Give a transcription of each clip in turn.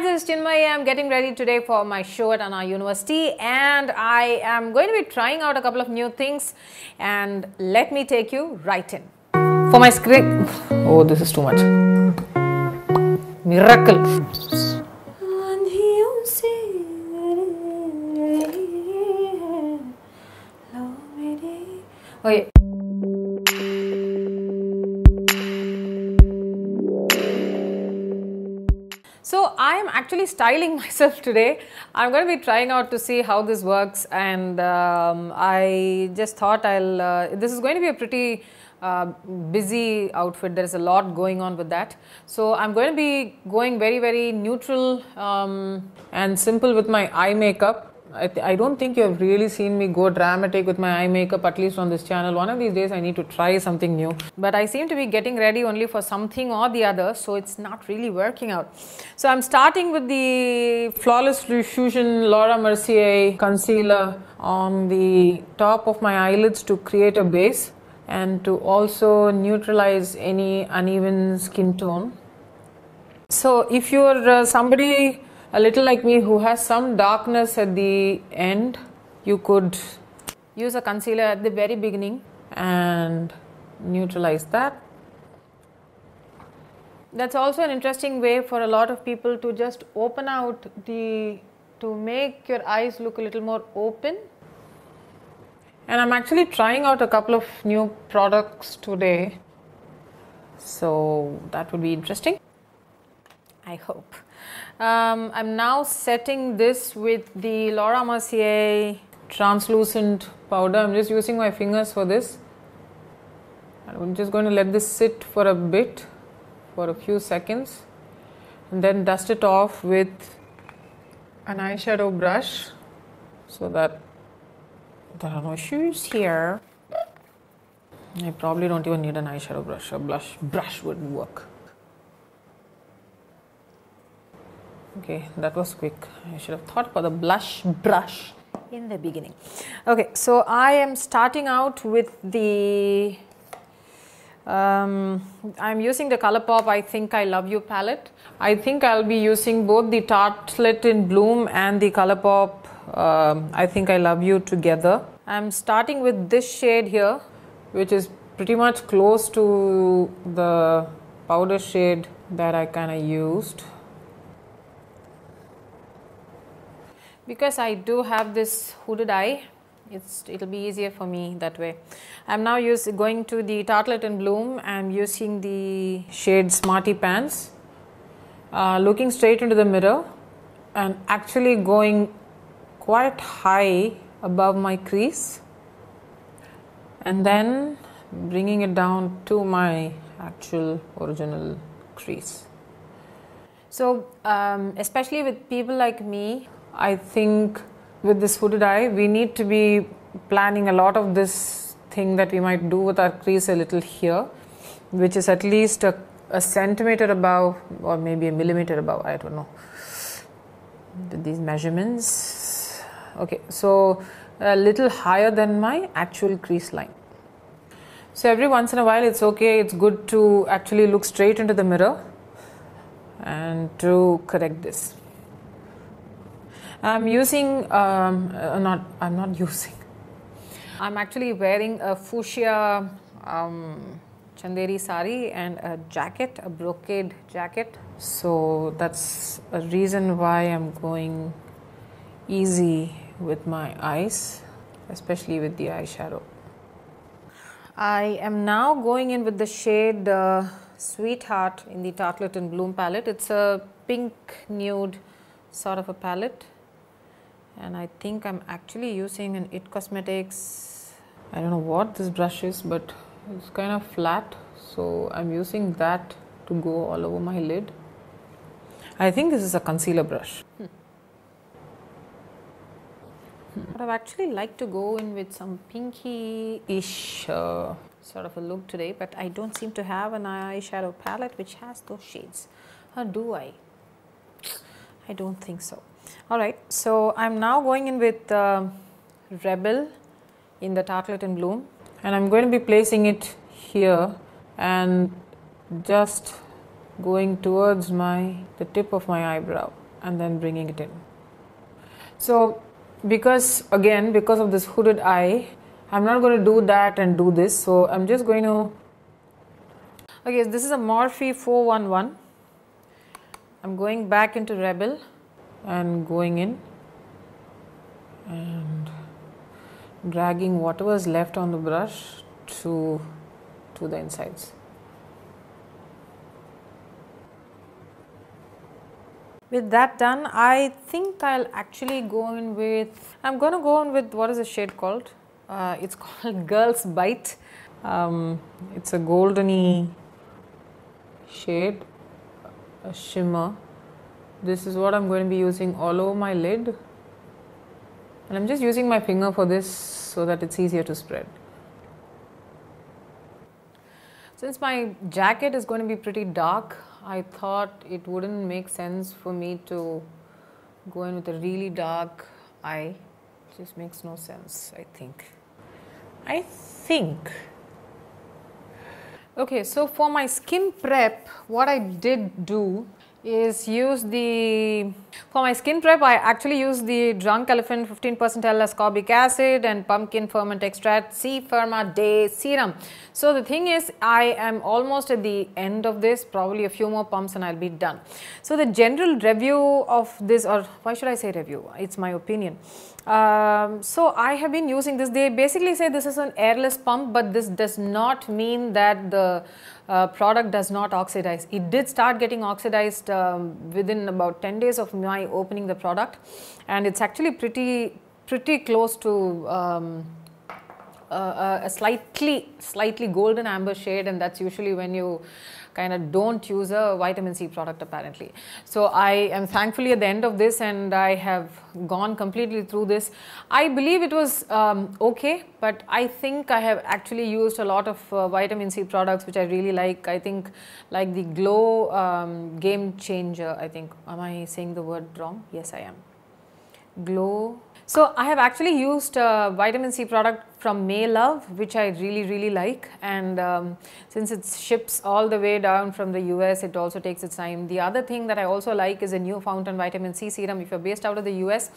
this is Chinmay. I'm getting ready today for my show at Anna University and I am going to be trying out a couple of new things, and let me take you right in. For my script, oh, this is too much. Miracle. Okay. So I am actually styling myself today. I'm going to be trying out to see how this works, and I just thought this is going to be a pretty busy outfit. There is a lot going on with that. So I'm going to be going very neutral and simple with my eye makeup. I don't think you have really seen me go dramatic with my eye makeup, at least on this channel. One of these days I need to try something new. But I seem to be getting ready only for something or the other, so it's not really working out. So I'm starting with the Flawless Fusion Laura Mercier concealer on the top of my eyelids to create a base and to also neutralize any uneven skin tone. So if you're somebody a little like me who has some darkness at the end, you could use a concealer at the very beginning and neutralize that. That's also an interesting way for a lot of people to just open out to make your eyes look a little more open. And I'm actually trying out a couple of new products today, so that would be interesting, I hope. I'm now setting this with the Laura Mercier translucent powder. I'm just using my fingers for this. I'm just going to let this sit for a bit, for a few seconds, and then dust it off with an eyeshadow brush so that there are no issues here. I probably don't even need an eyeshadow brush. A brush would work. Okay, that was quick. I should have thought about the blush brush in the beginning. Okay, so I am starting out with the I'm using the Colourpop I Think I Love You palette. I think I'll be using both the Tartelette in Bloom and the Colourpop I Think I Love You together. I'm starting with this shade here, which is pretty much close to the powder shade that I kind of used. Because I do have this hooded eye, it'll be easier for me that way. I'm now going to the Tartelette in Bloom. I'm using the shade Smarty Pants, looking straight into the mirror and actually going quite high above my crease, and then bringing it down to my actual original crease. So especially with people like me, I think with this hooded eye, we need to be planning a lot of this thing that we might do with our crease a little here, which is at least a centimeter above, or maybe a millimeter above, I don't know, with these measurements. Okay, so a little higher than my actual crease line. So every once in a while it's okay, it's good to actually look straight into the mirror and to correct this. I'm actually wearing a fuchsia Chanderi sari and a jacket, a brocade jacket. So that's a reason why I'm going easy with my eyes, especially with the eyeshadow. I am now going in with the shade Sweetheart in the Tartelette in Bloom palette. It's a pink nude sort of a palette. And I think I'm actually using an IT Cosmetics, I don't know what this brush is, but it's kind of flat, so I'm using that to go all over my lid. I think this is a concealer brush. But I've actually like to go in with some pinky-ish sort of a look today, but I don't seem to have an eyeshadow palette which has those shades. Or do I? I don't think so. Alright, so I'm now going in with Rebel in the Tartelette in Bloom, and I'm going to be placing it here and just going towards the tip of my eyebrow and then bringing it in. So because of this hooded eye, I'm not going to do that and do this. So I'm just going to, okay, this is a Morphe 411. I'm going back into Rebel and going in and dragging whatever is left on the brush to the insides. With that done, I think I'll actually go in with, I'm going to go in with, what is the shade called? It's called Girl's Bite. It's a goldeny shade, a shimmer. This is what I'm going to be using all over my lid. And I'm just using my finger for this so that it's easier to spread. Since my jacket is going to be pretty dark, I thought it wouldn't make sense for me to go in with a really dark eye. It just makes no sense, I think. Okay, so for my skin prep, what I did do is for my skin prep, I actually use the Drunk Elephant 15% L-ascorbic acid and pumpkin ferment extract C Pharma Day serum. So the thing is, I am almost at the end of this, probably a few more pumps and I'll be done. So the general review of this, or why should I say review? It's my opinion. So I have been using this. They basically say this is an airless pump, but this does not mean that the product does not oxidize. It did start getting oxidized within about 10 days of my opening the product, and it's actually pretty close to a slightly golden amber shade, and that's usually when you kind of don't use a vitamin C product apparently. So I am thankfully at the end of this and I have gone completely through this. I believe it was okay, but I think I have actually used a lot of vitamin C products which I really like. I think like the Glow Game Changer, I think. Am I saying the word wrong? Yes, I am. Glow. So I have actually used a vitamin C product from Maylove, which I really like, and since it ships all the way down from the US, it also takes its time. The other thing that I also like is a New Fountain vitamin C serum. If you're based out of the US,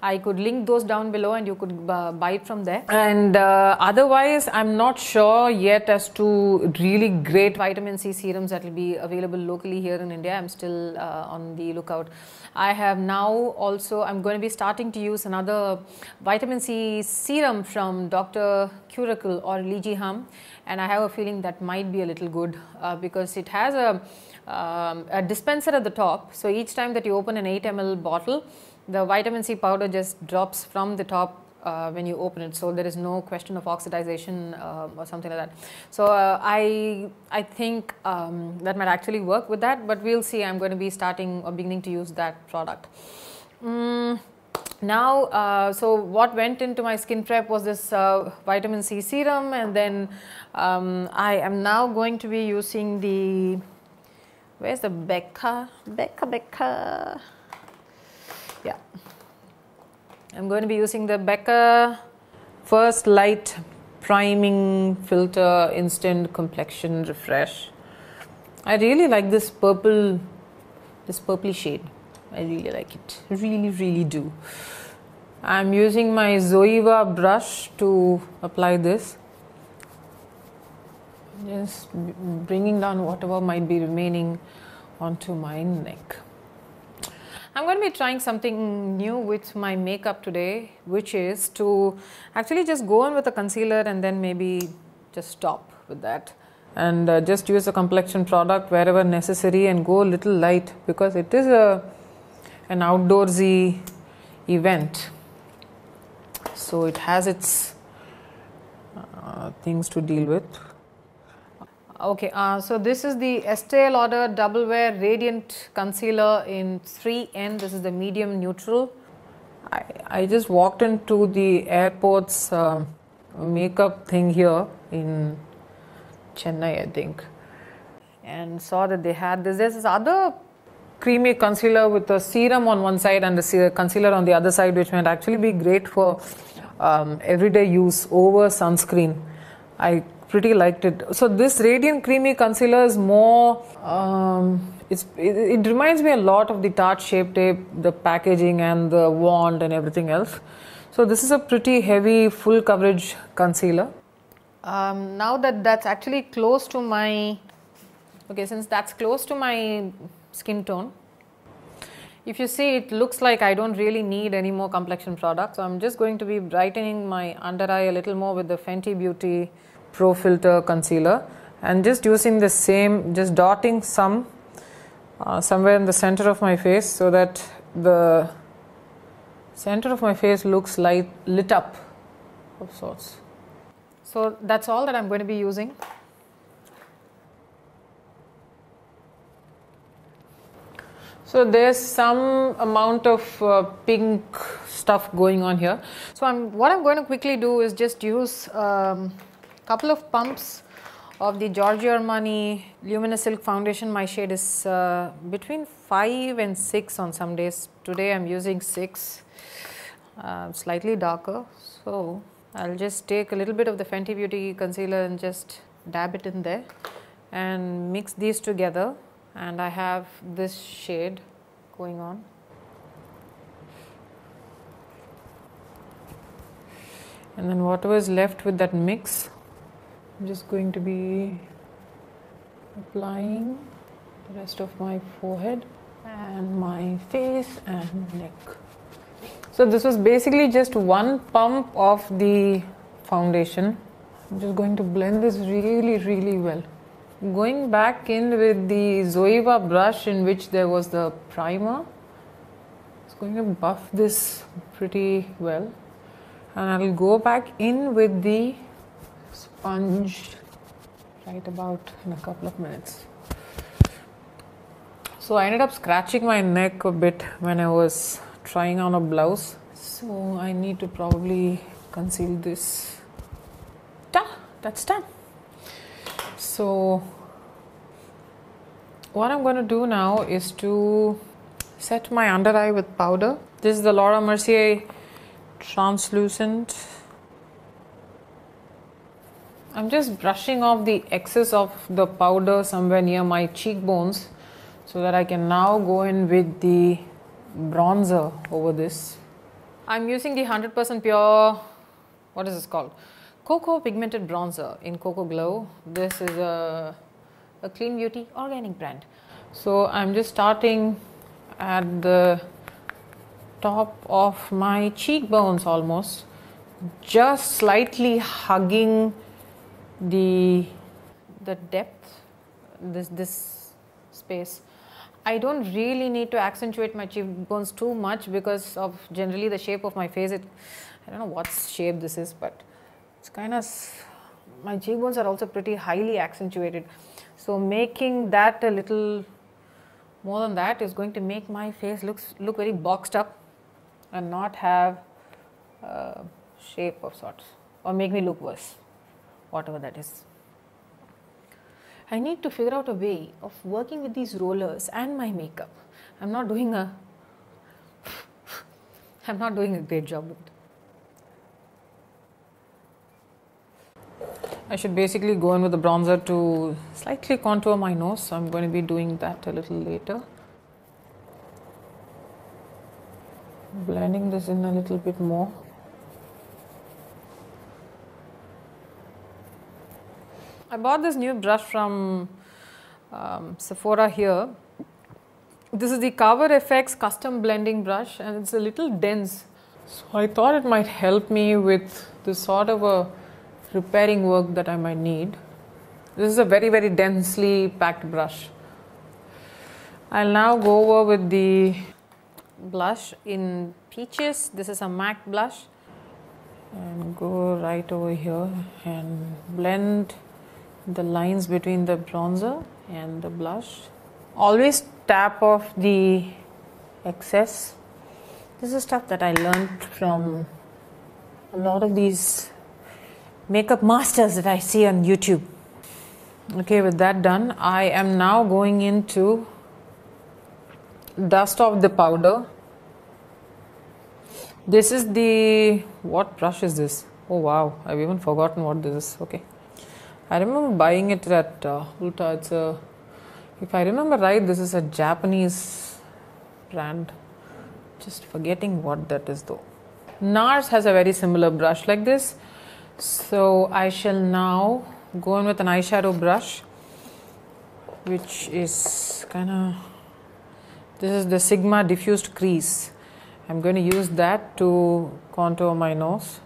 I could link those down below and you could buy it from there. And otherwise, I'm not sure yet as to really great vitamin C serums that will be available locally here in India. I'm still on the lookout. I have now also, I'm going to be starting to use another vitamin C serum from Dr. Curacle or Lijiham, and I have a feeling that might be a little good because it has a dispenser at the top. So each time that you open an 8 ml bottle, the vitamin C powder just drops from the top when you open it, so there is no question of oxidization or something like that. So I think that might actually work with that, but we'll see. I'm going to be starting or beginning to use that product. Now, so what went into my skin prep was this vitamin C serum, and then I am now going to be using the, where's the Becca? Yeah, I'm going to be using the Becca First Light Priming Filter Instant Complexion Refresh. I really like this purpley shade. I really like it, really do. I'm using my Zoeva brush to apply this. Just bringing down whatever might be remaining onto my neck. I'm going to be trying something new with my makeup today, which is to actually just go in with a concealer and then maybe just stop with that. And just use a complexion product wherever necessary and go a little light, because it is an outdoorsy event. So it has its things to deal with. Okay, so this is the Estee Lauder Double Wear Radiant Concealer in 3N. This is the medium neutral. I just walked into the airport's makeup thing here in Chennai, I think, and saw that they had this. There's this other creamy concealer with a serum on one side and the concealer on the other side, which might actually be great for everyday use over sunscreen. I pretty liked it. So this Radiant Creamy Concealer is more It reminds me a lot of the Tarte Shape Tape, the packaging and the wand and everything else. So this is a pretty heavy full coverage concealer. Now that that's actually close to my, okay, since that's close to my skin tone, if you see, it looks like I don't really need any more complexion products. So I'm just going to be brightening my under eye a little more with the Fenty Beauty Pro Filter concealer, and just using the same, just dotting some somewhere in the center of my face, so that the center of my face looks lit up of sorts. So that's all that I'm going to be using. So there's some amount of pink stuff going on here. So what I'm going to quickly do is just use a couple of pumps of the Giorgio Armani Luminous Silk Foundation. My shade is between 5 and 6 on some days. Today I'm using 6, slightly darker. So I'll just take a little bit of the Fenty Beauty concealer and just dab it in there and mix these together. And I have this shade going on. And then whatever is left with that mix, I'm just going to be applying the rest of my forehead and my face and neck. So this was basically just one pump of the foundation. I'm just going to blend this really well. Going back in with the Zoeva brush in which there was the primer, it's going to buff this pretty well, and I will go back in with the sponge right about in a couple of minutes. So I ended up scratching my neck a bit when I was trying on a blouse, so I need to probably conceal this. That's done. So what I'm going to do now is to set my under eye with powder. This is the Laura Mercier translucent. I'm just brushing off the excess of the powder somewhere near my cheekbones, so that I can now go in with the bronzer over this. I'm using the 100% pure, what is this called? Cocoa Pigmented Bronzer in Cocoa Glow. This is a Clean Beauty organic brand. So I'm just starting at the top of my cheekbones almost, just slightly hugging the depth, this space. I don't really need to accentuate my cheekbones too much because of generally the shape of my face. I don't know what shape this is, but it's kind of, my cheekbones are also pretty highly accentuated. So making that a little more than that is going to make my face look very boxed up and not have a shape of sorts, or make me look worse, whatever that is. I need to figure out a way of working with these rollers and my makeup. I'm not doing a great job with it. I should basically go in with the bronzer to slightly contour my nose, so I'm going to be doing that a little later. Blending this in a little bit more. I bought this new brush from Sephora here. This is the Cover FX custom blending brush, and it's a little dense. So I thought it might help me with this sort of a repairing work that I might need. This is a very densely packed brush. I'll now go over with the blush in Peaches. This is a MAC blush, and go right over here and blend the lines between the bronzer and the blush. Always tap off the excess. This is stuff that I learned from a lot of these makeup masters that I see on YouTube. Okay, with that done, I am now going into dust off the powder. This is the, what brush is this? Oh wow, I've even forgotten what this is. Okay, I remember buying it at Ulta. If I remember right, this is a Japanese brand. Just forgetting what that is though. NARS has a very similar brush like this. So I shall now go in with an eyeshadow brush, which is kind of, this is the Sigma Diffused Crease. I'm going to use that to contour my nose.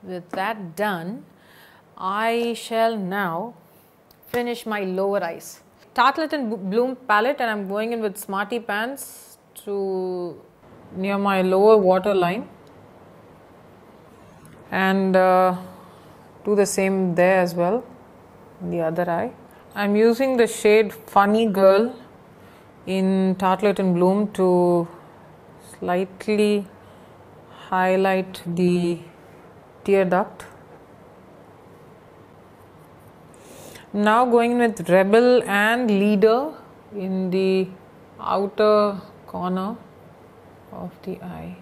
With that done, I shall now finish my lower eyes. Tartelette and Bloom palette, and I'm going in with Smarty Pants to near my lower waterline, and do the same there as well in the other eye. I'm using the shade Funny Girl in Tartelette and Bloom to slightly highlight the tear duct. Now going in with Rebel and Leader in the outer corner of the eye.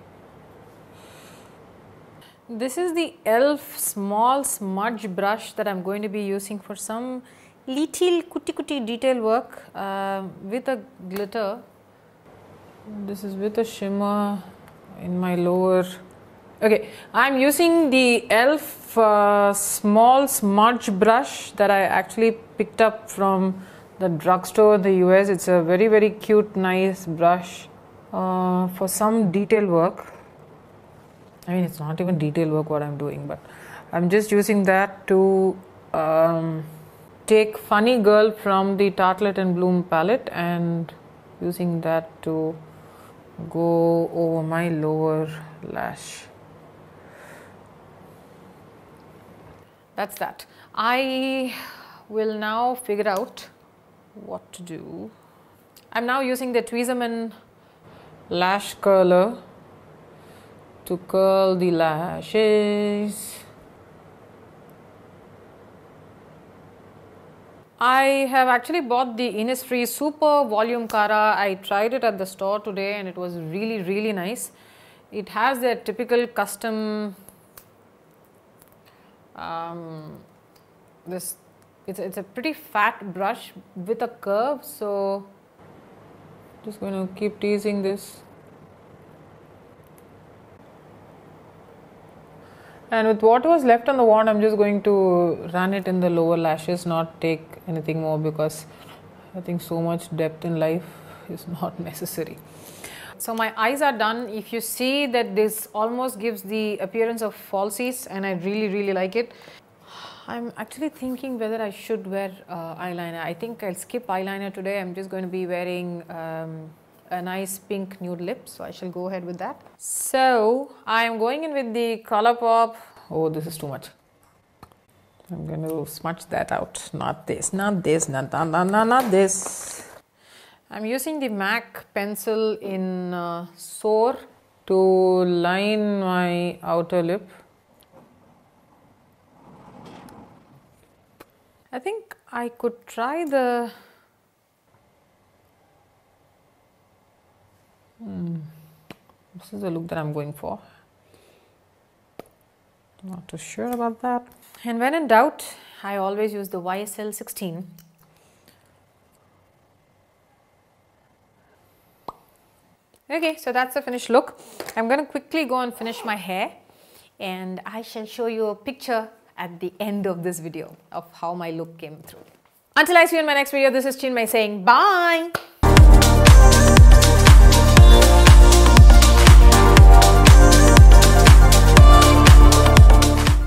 This is the e.l.f. small smudge brush that I'm going to be using for some little cutie detail work with a glitter. This is with a shimmer in my lower. Okay, I'm using the e.l.f. Small smudge brush that I actually picked up from the drugstore in the US. It's a very cute, nice brush for some detail work. I mean, it's not even detail work what I'm doing, but I'm just using that to take Funny Girl from the Tartelette and Bloom palette and using that to go over my lower lash. That's that. I will now figure out what to do. I'm now using the Tweezerman lash curler to curl the lashes. I have actually bought the Innisfree Super Volume Cara. I tried it at the store today and it was really nice. It has their typical custom it's a pretty fat brush with a curve, so just going to keep teasing this. And with what was left on the wand, I'm just going to run it in the lower lashes, not take anything more, because I think so much depth in life is not necessary. So my eyes are done. If you see that this almost gives the appearance of falsies, and I really like it. I'm actually thinking whether I should wear eyeliner. I think I'll skip eyeliner today. I'm just going to be wearing a nice pink nude lip, so I shall go ahead with that. So I am going in with the ColourPop. Oh, this is too much. I'm going to smudge that out. Not this, not this, not this. I'm using the MAC pencil in Soar to line my outer lip. I think I could try the this is the look that I'm going for. Not too sure about that. And when in doubt, I always use the YSL 16. Okay, so that's the finished look. I'm going to quickly go and finish my hair, and I shall show you a picture at the end of this video of how my look came through. Until I see you in my next video, this is Chinmay saying bye.